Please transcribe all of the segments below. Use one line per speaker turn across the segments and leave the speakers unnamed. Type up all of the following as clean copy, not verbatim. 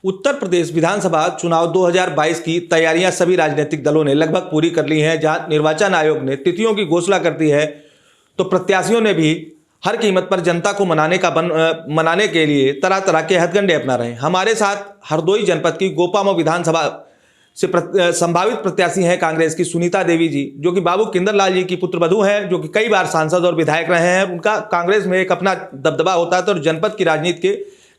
उत्तर प्रदेश विधानसभा चुनाव 2022 की तैयारियां सभी राजनीतिक दलों ने लगभग पूरी कर ली हैं। जहां निर्वाचन आयोग ने तिथियों की घोषणा कर दी है, तो प्रत्याशियों ने भी हर कीमत पर जनता को मनाने के लिए तरह तरह के हथकंडे अपना रहे हैं। हमारे साथ हरदोई जनपद की गोपामो विधानसभा से संभावित प्रत्याशी हैं कांग्रेस की सुनीता देवी जी, जो कि बाबू किंदरलाल जी की पुत्रवधू हैं, जो कि कई बार सांसद और विधायक रहे हैं। उनका कांग्रेस में एक अपना दबदबा होता था और जनपद की राजनीति के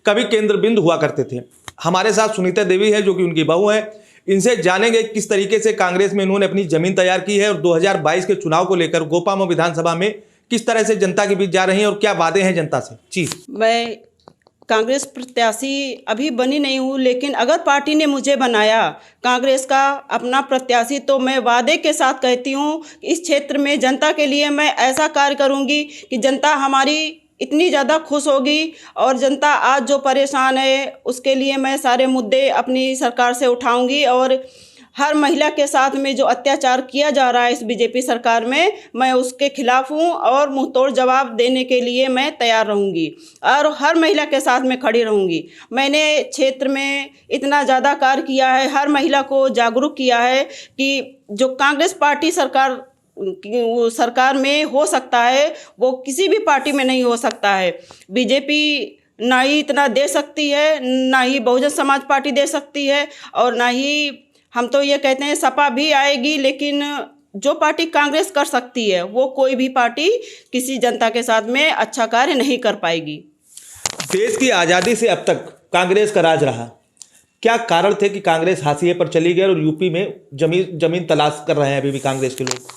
कभी केंद्र बिंदु हुआ करते थे। हमारे साथ सुनीता देवी है, जो कि उनकी बहू है। इनसे जानेंगे किस तरीके से कांग्रेस में इन्होंने अपनी जमीन तैयार की है और 2022 के चुनाव को लेकर गोपामो विधानसभा में किस तरह से जनता के बीच जा रही हैं और क्या वादे हैं जनता से। जी,
मैं कांग्रेस प्रत्याशी अभी बनी नहीं हूँ, लेकिन अगर पार्टी ने मुझे बनाया कांग्रेस का अपना प्रत्याशी, तो मैं वादे के साथ कहती हूँ इस क्षेत्र में जनता के लिए मैं ऐसा कार्य करूँगी कि जनता हमारी इतनी ज़्यादा खुश होगी। और जनता आज जो परेशान है उसके लिए मैं सारे मुद्दे अपनी सरकार से उठाऊंगी। और हर महिला के साथ में जो अत्याचार किया जा रहा है इस बीजेपी सरकार में, मैं उसके खिलाफ हूँ और मुंहतोड़ जवाब देने के लिए मैं तैयार रहूँगी और हर महिला के साथ में खड़ी रहूँगी। मैंने क्षेत्र में इतना ज़्यादा कार्य किया है, हर महिला को जागरूक किया है कि जो कांग्रेस पार्टी सरकार में हो सकता है वो किसी भी पार्टी में नहीं हो सकता है। बीजेपी ना ही इतना दे सकती है, ना ही बहुजन समाज पार्टी दे सकती है, और ना ही हम तो ये कहते हैं सपा भी आएगी। लेकिन जो पार्टी कांग्रेस कर सकती है वो कोई भी पार्टी किसी जनता के साथ में अच्छा कार्य नहीं कर पाएगी।
देश की आज़ादी से अब तक कांग्रेस का राज रहा, क्या कारण थे कि कांग्रेस हाशिए पर चली गई और यूपी में जमीन तलाश कर रहे हैं अभी भी कांग्रेस के लोग?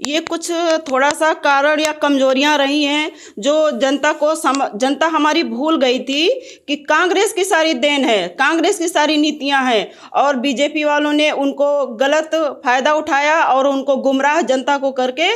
ये कुछ थोड़ा सा कारण या कमजोरियां रही हैं जो जनता हमारी भूल गई थी कि कांग्रेस की सारी देन है, कांग्रेस की सारी नीतियां हैं, और बीजेपी वालों ने उनको गलत फायदा उठाया और उनको गुमराह जनता को करके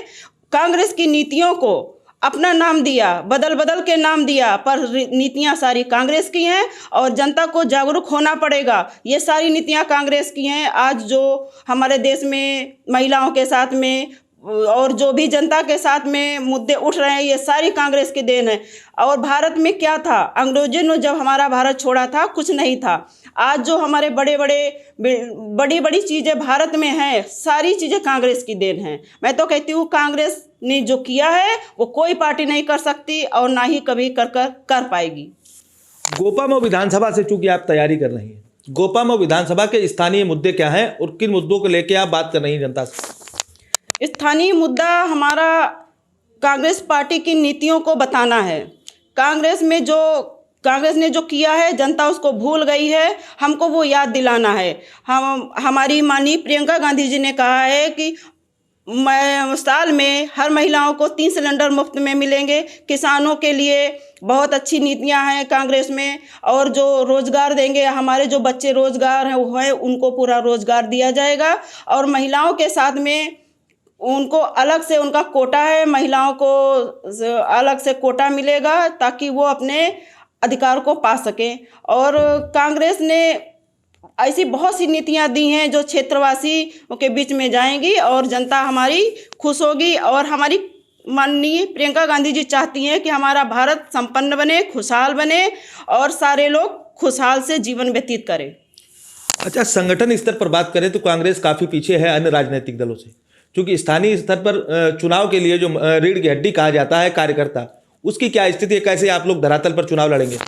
कांग्रेस की नीतियों को अपना नाम दिया, बदल के नाम दिया, पर नीतियां सारी कांग्रेस की हैं और जनता को जागरूक होना पड़ेगा। ये सारी नीतियां कांग्रेस की हैं। आज जो हमारे देश में महिलाओं के साथ में और जो भी जनता के साथ में मुद्दे उठ रहे हैं, ये सारी कांग्रेस की देन है। और भारत में क्या था, अंग्रेजों ने जब हमारा भारत छोड़ा था कुछ नहीं था। आज जो हमारे बड़ी चीज़ें भारत में हैं, सारी चीज़ें कांग्रेस की देन हैं। मैं तो कहती हूँ कांग्रेस ने जो किया है वो कोई पार्टी नहीं कर सकती और ना ही कभी कर पाएगी।
गोपामो विधानसभा से चूंकि आप तैयारी कर रही हैं, गोपामो विधानसभा के स्थानीय मुद्दे क्या हैं और किन मुद्दों को लेकर आप बात कर रही हैं जनता से?
स्थानीय मुद्दा हमारा कांग्रेस पार्टी की नीतियों को बताना है। कांग्रेस ने जो किया है जनता उसको भूल गई है, हमको वो याद दिलाना है। हमारी माननीय प्रियंका गांधी जी ने कहा है कि साल में हर महिलाओं को 3 सिलेंडर मुफ्त में मिलेंगे। किसानों के लिए बहुत अच्छी नीतियां हैं कांग्रेस में, और जो रोजगार देंगे, हमारे जो बच्चे रोजगार हैं वो है उनको पूरा रोजगार दिया जाएगा। और महिलाओं के साथ में उनको अलग से उनका कोटा है, महिलाओं को अलग से कोटा मिलेगा ताकि वो अपने अधिकार को पा सकें। और कांग्रेस ने ऐसी बहुत सी नीतियां दी हैं जो क्षेत्रवासी के बीच में जाएंगी और जनता हमारी खुश होगी। और हमारी माननीय प्रियंका गांधी जी चाहती हैं कि हमारा भारत संपन्न बने, खुशहाल बने और सारे लोग खुशहाल से जीवन व्यतीत करें।
अच्छा, संगठन स्तर पर बात करें तो कांग्रेस काफ़ी पीछे है अन्य राजनीतिक दलों से, क्योंकि स्थानीय स्तर पर चुनाव के लिए जो रीढ़ की हड्डी कहा जाता है कार्यकर्ता, उसकी क्या स्थिति है? कैसे आप लोग धरातल पर चुनाव लड़ेंगे?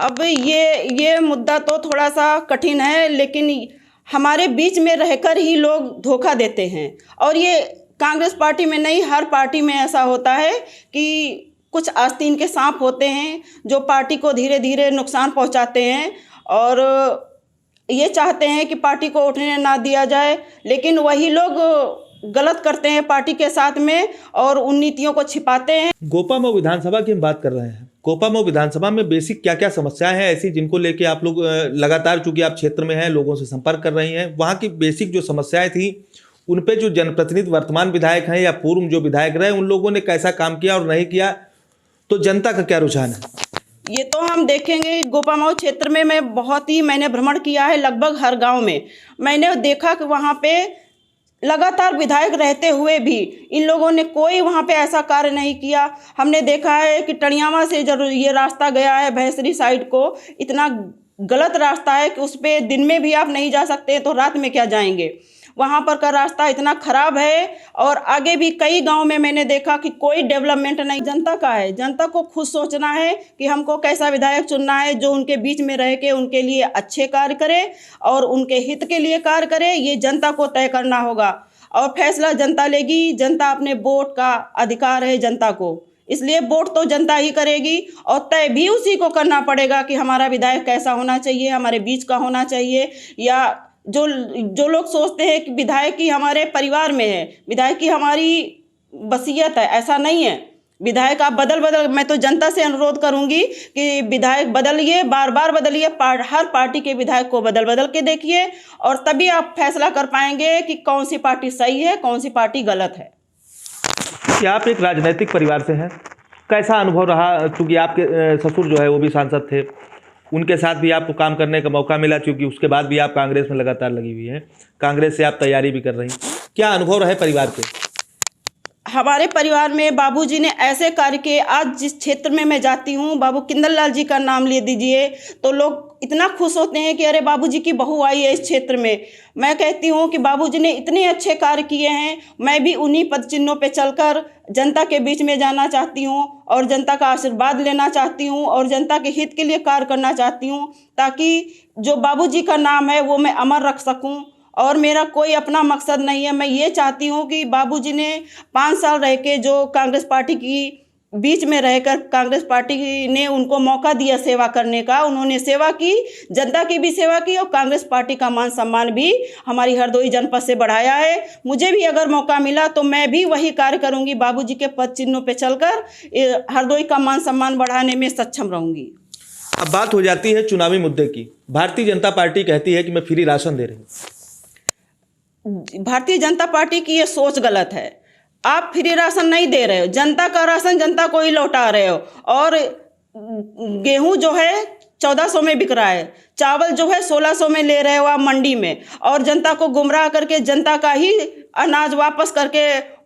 अब ये मुद्दा तो थोड़ा सा कठिन है, लेकिन हमारे बीच में रहकर ही लोग धोखा देते हैं। और ये कांग्रेस पार्टी में नहीं, हर पार्टी में ऐसा होता है कि कुछ आस्तीन के सांप होते हैं जो पार्टी को धीरे धीरे नुकसान पहुंचाते हैं और ये चाहते हैं कि पार्टी को उठने ना दिया जाए, लेकिन वही लोग गलत करते हैं पार्टी के साथ में और उन नीतियों को छिपाते हैं।
गोपामो विधानसभा की हम बात कर रहे हैं। गोपामो विधानसभा में बेसिक क्या क्या समस्याएं हैं ऐसी जिनको लेके आप लोग लगातार, चूंकि आप क्षेत्र में हैं, लोगों से संपर्क कर रही हैं, वहाँ की बेसिक जो समस्याएं थी उन पे जो जनप्रतिनिधि वर्तमान विधायक हैं या पूर्व जो विधायक रहे उन लोगों ने कैसा काम किया और नहीं किया, तो जनता का क्या रुझान है?
ये तो हम देखेंगे। गोपामो क्षेत्र में मैंने भ्रमण किया है, लगभग हर गांव में मैंने देखा कि वहाँ पे लगातार विधायक रहते हुए भी इन लोगों ने कोई वहाँ पे ऐसा कार्य नहीं किया। हमने देखा है कि टणियावा से जरूर ये रास्ता गया है भैंसरी साइड को, इतना गलत रास्ता है कि उस पे दिन में भी आप नहीं जा सकते तो रात में क्या जाएंगे। वहाँ पर का रास्ता इतना खराब है और आगे भी कई गांव में मैंने देखा कि कोई डेवलपमेंट नहीं। जनता का है, जनता को खुद सोचना है कि हमको कैसा विधायक चुनना है जो उनके बीच में रह के उनके लिए अच्छे कार्य करे और उनके हित के लिए कार्य करे। ये जनता को तय करना होगा और फैसला जनता लेगी। जनता अपने वोट का अधिकार है जनता को, इसलिए वोट तो जनता ही करेगी और तय भी उसी को करना पड़ेगा कि हमारा विधायक कैसा होना चाहिए, हमारे बीच का होना चाहिए। या जो लोग सोचते हैं कि विधायक की हमारे परिवार में है, विधायक की हमारी वसीयत है, ऐसा नहीं है। विधायक आप बदल मैं तो जनता से अनुरोध करूंगी कि विधायक बदलिए, बार बार बदलिए, हर पार्टी के विधायक को बदल के देखिए और तभी आप फैसला कर पाएंगे कि कौन सी पार्टी सही है, कौन सी पार्टी गलत है।
क्या आप एक राजनीतिक परिवार से हैं? कैसा अनुभव रहा? क्योंकि आपके ससुर जो है वो भी सांसद थे, उनके साथ भी आपको काम करने का मौका मिला, क्योंकि उसके बाद भी आप कांग्रेस में लगातार लगी हुई हैं, कांग्रेस से आप तैयारी भी कर रही हैं। क्या अनुभव रहे परिवार के?
हमारे परिवार में बाबूजी ने ऐसे कार्य किए। आज जिस क्षेत्र में मैं जाती हूँ, बाबू किंदल लाल जी का नाम ले दीजिए तो लोग इतना खुश होते हैं कि अरे बाबूजी की बहू आई है इस क्षेत्र में। मैं कहती हूँ कि बाबूजी ने इतने अच्छे कार्य किए हैं, मैं भी उन्हीं पद चिन्हों पे चलकर जनता के बीच में जाना चाहती हूँ और जनता का आशीर्वाद लेना चाहती हूँ और जनता के हित के लिए कार्य करना चाहती हूँ, ताकि जो बाबूजी का नाम है वो मैं अमर रख सकूँ। और मेरा कोई अपना मकसद नहीं है। मैं ये चाहती हूँ कि बाबूजी ने 5 साल रह के जो कांग्रेस पार्टी की बीच में रहकर कांग्रेस पार्टी ने उनको मौका दिया सेवा करने का, उन्होंने सेवा की, जनता की भी सेवा की और कांग्रेस पार्टी का मान सम्मान भी हमारी हरदोई जनपद से बढ़ाया है। मुझे भी अगर मौका मिला तो मैं भी वही कार्य करूँगी, बाबूजी के पद चिन्हों पे चलकर हरदोई का मान सम्मान बढ़ाने में सक्षम रहूँगी।
अब बात हो जाती है चुनावी मुद्दे की। भारतीय जनता पार्टी कहती है कि मैं फ्री राशन दे रही हूँ।
भारतीय जनता पार्टी की ये सोच गलत है। आप फ्री राशन नहीं दे रहे हो, जनता का राशन जनता को ही लौटा रहे हो। और गेहूं जो है 1400 में बिक रहा है, चावल जो है 1600 में ले रहे हो आप मंडी में, और जनता को गुमराह करके जनता का ही अनाज वापस करके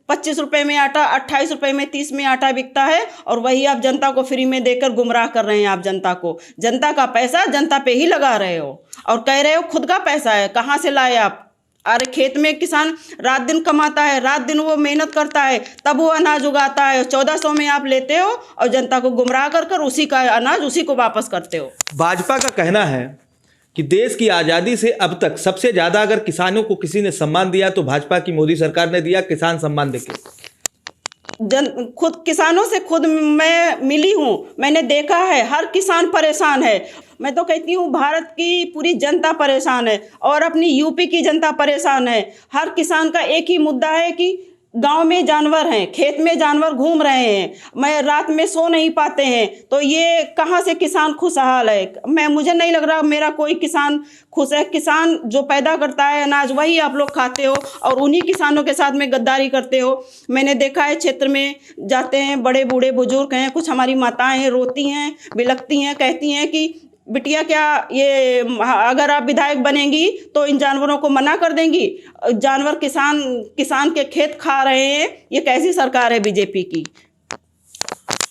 25 रुपये में आटा, 28 रुपये में 30 में आटा बिकता है और वही आप जनता को फ्री में देकर गुमराह कर रहे हैं। आप जनता को, जनता का पैसा जनता पे ही लगा रहे हो और कह रहे हो खुद का पैसा है। कहाँ से लाए आप? अरे खेत में किसान रात दिन कमाता है, रात दिन वो मेहनत करता है, तब वो अनाज उगाता है। 1400 में आप लेते हो और जनता को गुमराह कर उसी का अनाज उसी को वापस करते हो। भाजपा
का कहना है कि देश की आज़ादी से अब तक सबसे ज़्यादा अगर किसानों को किसी ने सम्मान दिया तो भाजपा की मोदी सरकार ने दिया, किसान सम्मान देके।
खुद किसानों से खुद मैं मिली हूँ, मैंने देखा है हर किसान परेशान है। मैं तो कहती हूँ भारत की पूरी जनता परेशान है और अपनी यूपी की जनता परेशान है। हर किसान का एक ही मुद्दा है कि गांव में जानवर हैं, खेत में जानवर घूम रहे हैं, मैं रात में सो नहीं पाते हैं, तो ये कहाँ से किसान खुशहाल है? मुझे नहीं लग रहा मेरा कोई किसान खुश है। किसान जो पैदा करता है अनाज वही आप लोग खाते हो और उन्हीं किसानों के साथ में गद्दारी करते हो। मैंने देखा है क्षेत्र में जाते हैं, बड़े बूढ़े बुजुर्ग हैं, कुछ हमारी माताएं हैं, रोती हैं, बिलखती हैं, कहती हैं कि बिटिया क्या ये अगर आप विधायक बनेंगी तो इन जानवरों को मना कर देंगी? जानवर किसान के खेत खा रहे हैं, ये कैसी सरकार है बीजेपी की?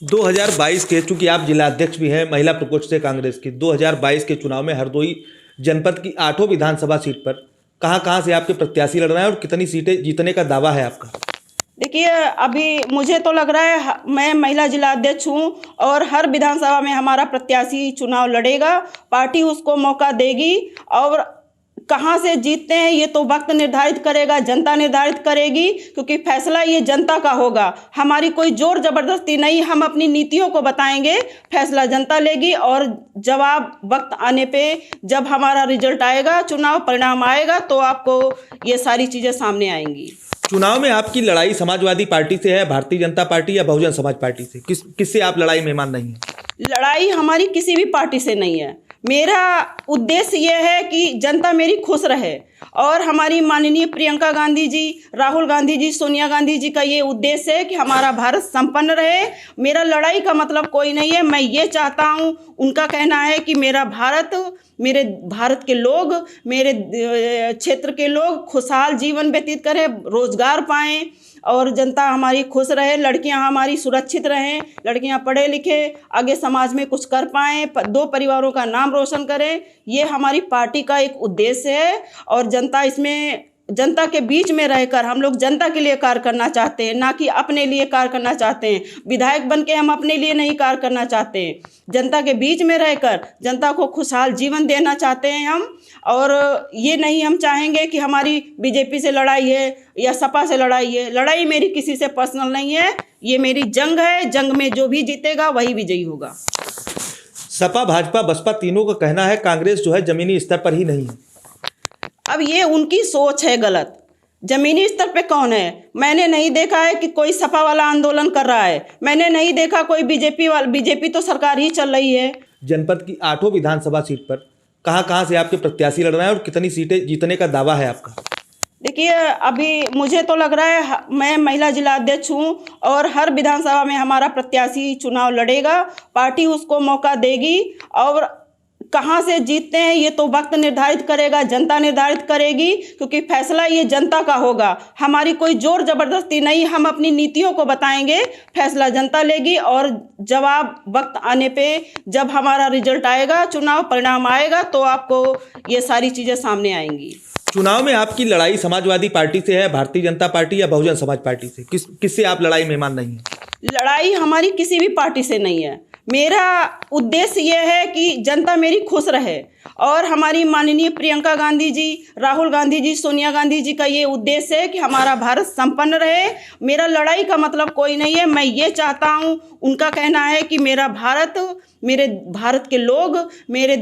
2022 के, चूंकि आप जिला अध्यक्ष भी हैं महिला प्रकोष्ठ से कांग्रेस की, 2022 के चुनाव में हरदोई जनपद की 8 विधानसभा सीट पर कहां से आपके प्रत्याशी लड़ रहे हैं और कितनी सीटें जीतने का दावा है आपका?
देखिए, अभी मुझे तो लग रहा है मैं महिला जिला अध्यक्ष हूँ और हर विधानसभा में हमारा प्रत्याशी चुनाव लड़ेगा, पार्टी उसको मौका देगी और कहाँ से जीतते हैं ये तो वक्त निर्धारित करेगा, जनता निर्धारित करेगी, क्योंकि फैसला ये जनता का होगा। हमारी कोई जोर जबरदस्ती नहीं, हम अपनी नीतियों को बताएंगे, फैसला जनता लेगी और जवाब वक्त आने पे जब हमारा रिजल्ट आएगा, चुनाव परिणाम आएगा तो आपको ये सारी चीज़ें सामने आएंगी।
चुनाव में आपकी लड़ाई समाजवादी पार्टी से है, भारतीय जनता पार्टी या बहुजन समाज पार्टी से? किससे आप लड़ाई मेहमान नहीं है?
लड़ाई हमारी किसी भी पार्टी से नहीं है। मेरा उद्देश्य ये है कि जनता मेरी खुश रहे और हमारी माननीय प्रियंका गांधी जी, राहुल गांधी जी, सोनिया गांधी जी का ये उद्देश्य है कि हमारा भारत संपन्न रहे। मेरा लड़ाई का मतलब कोई नहीं है। मैं ये चाहता हूँ, उनका कहना है कि मेरा भारत, मेरे भारत के लोग, मेरे क्षेत्र के लोग खुशहाल जीवन व्यतीत करें, रोजगार पाएं और जनता हमारी खुश रहे, लड़कियां हमारी सुरक्षित रहें, लड़कियां पढ़े लिखे आगे समाज में कुछ कर पाएँ, 2 परिवारों का नाम रोशन करें। ये हमारी पार्टी का एक उद्देश्य है और जनता के बीच में रहकर हम लोग जनता के लिए कार्य करना चाहते हैं, ना कि अपने लिए कार्य करना चाहते हैं। विधायक बन के हम अपने लिए नहीं कार्य करना चाहते हैं, जनता के बीच में रहकर जनता को खुशहाल जीवन देना चाहते हैं हम। और ये नहीं हम चाहेंगे कि हमारी बीजेपी से लड़ाई है या सपा से लड़ाई है। लड़ाई मेरी किसी से पर्सनल नहीं है, ये मेरी जंग है। जंग में जो भी जीतेगा वही विजयी होगा।
सपा, भाजपा, बसपा तीनों का कहना है कांग्रेस जो है जमीनी स्तर पर ही नहीं है।
अब ये उनकी सोच है गलत। जमीनी स्तर पे कौन है? मैंने नहीं देखा है कि कोई सपा वाला आंदोलन कर रहा है, मैंने नहीं देखा कोई बीजेपी तो सरकार ही चल रही है।
जनपद की 8 विधानसभा सीट पर कहां से आपके प्रत्याशी लड़ रहे हैं और कितनी सीटें जीतने का दावा है आपका?
देखिए, अभी मुझे तो लग रहा है मैं महिला जिला अध्यक्ष हूँ और हर विधानसभा में हमारा प्रत्याशी चुनाव लड़ेगा, पार्टी उसको मौका देगी। और कहाँ से जीतते हैं ये तो वक्त निर्धारित करेगा, जनता निर्धारित करेगी, क्योंकि फैसला ये जनता का होगा। हमारी कोई जोर जबरदस्ती नहीं, हम अपनी नीतियों को बताएंगे, फैसला जनता लेगी। और जवाब वक्त आने पे जब हमारा रिजल्ट आएगा, चुनाव परिणाम आएगा, तो आपको ये सारी चीज़ें सामने आएंगी।
चुनाव में आपकी लड़ाई समाजवादी पार्टी से है, भारतीय जनता पार्टी या बहुजन समाज पार्टी से? किससे आप लड़ाई में मान नहीं है?
लड़ाई हमारी किसी भी पार्टी से नहीं है। मेरा उद्देश्य ये है कि जनता मेरी खुश रहे और हमारी माननीय प्रियंका गांधी जी, राहुल गांधी जी, सोनिया गांधी जी का ये उद्देश्य है कि हमारा भारत संपन्न रहे। मेरा लड़ाई का मतलब कोई नहीं है, मैं ये चाहता हूँ, उनका कहना है कि मेरे भारत के लोग, मेरे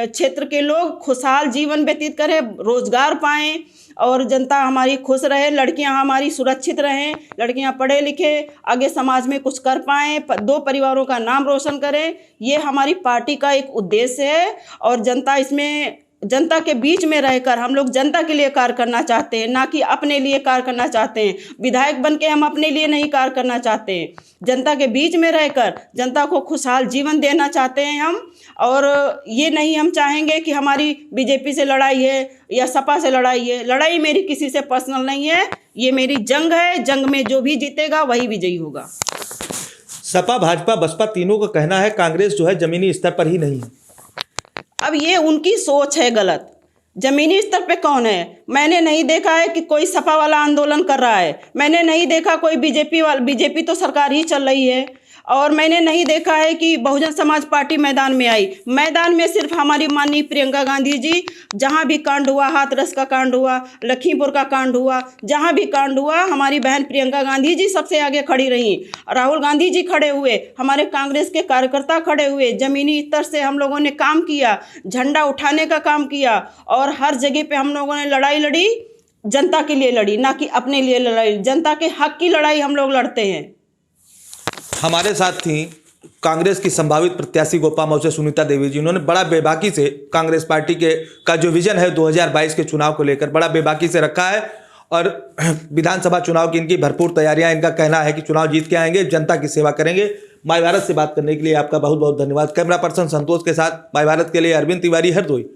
क्षेत्र के लोग खुशहाल जीवन व्यतीत करें, रोजगार पाएं और जनता हमारी खुश रहे, लड़कियां हमारी सुरक्षित रहें, लड़कियां पढ़े लिखे आगे समाज में कुछ कर पाएँ, 2 परिवारों का नाम रोशन करें। ये हमारी पार्टी का एक उद्देश्य है और जनता के बीच में रहकर हम लोग जनता के लिए कार्य करना चाहते हैं, ना कि अपने लिए कार्य करना चाहते हैं। विधायक बन के हम अपने लिए नहीं कार्य करना चाहते हैं, जनता के बीच में रहकर जनता को खुशहाल जीवन देना चाहते हैं हम। और ये नहीं हम चाहेंगे कि हमारी बीजेपी से लड़ाई है या सपा से लड़ाई है। लड़ाई मेरी किसी से पर्सनल नहीं है, ये मेरी जंग है। जंग में जो भी जीतेगा वही विजयी होगा।
सपा, भाजपा, बसपा तीनों का कहना है कांग्रेस जो है जमीनी स्तर पर ही नहीं है।
अब ये उनकी सोच है गलत। जमीनी स्तर पे कौन है? मैंने नहीं देखा है कि कोई सपा वाला आंदोलन कर रहा है, मैंने नहीं देखा कोई बीजेपी तो सरकार ही चल रही है। और मैंने नहीं देखा है कि बहुजन समाज पार्टी मैदान में आई। मैदान में सिर्फ हमारी माननीय प्रियंका गांधी जी, जहां भी कांड हुआ, हाथरस का कांड हुआ, लखीमपुर का कांड हुआ, जहां भी कांड हुआ, हमारी बहन प्रियंका गांधी जी सबसे आगे खड़ी रहीं। राहुल गांधी जी खड़े हुए, हमारे कांग्रेस के कार्यकर्ता खड़े हुए, जमीनी स्तर से हम लोगों ने काम किया, झंडा उठाने का काम किया और हर जगह पे हम लोगों ने लड़ाई लड़ी, जनता के लिए लड़ी, ना कि अपने लिए लड़ाई। जनता के हक की लड़ाई हम लोग लड़ते हैं।
हमारे साथ थी कांग्रेस की संभावित प्रत्याशी गोपा मऊ से सुनीता देवी जी। उन्होंने बड़ा बेबाकी से कांग्रेस पार्टी का जो विजन है 2022 के चुनाव को लेकर बड़ा बेबाकी से रखा है और विधानसभा चुनाव की इनकी भरपूर तैयारियां, इनका कहना है कि चुनाव जीत के आएंगे, जनता की सेवा करेंगे। माय भारत से बात करने के लिए आपका बहुत बहुत धन्यवाद। कैमरा पर्सन संतोष के साथ माय भारत के लिए अरविंद तिवारी, हरदोई।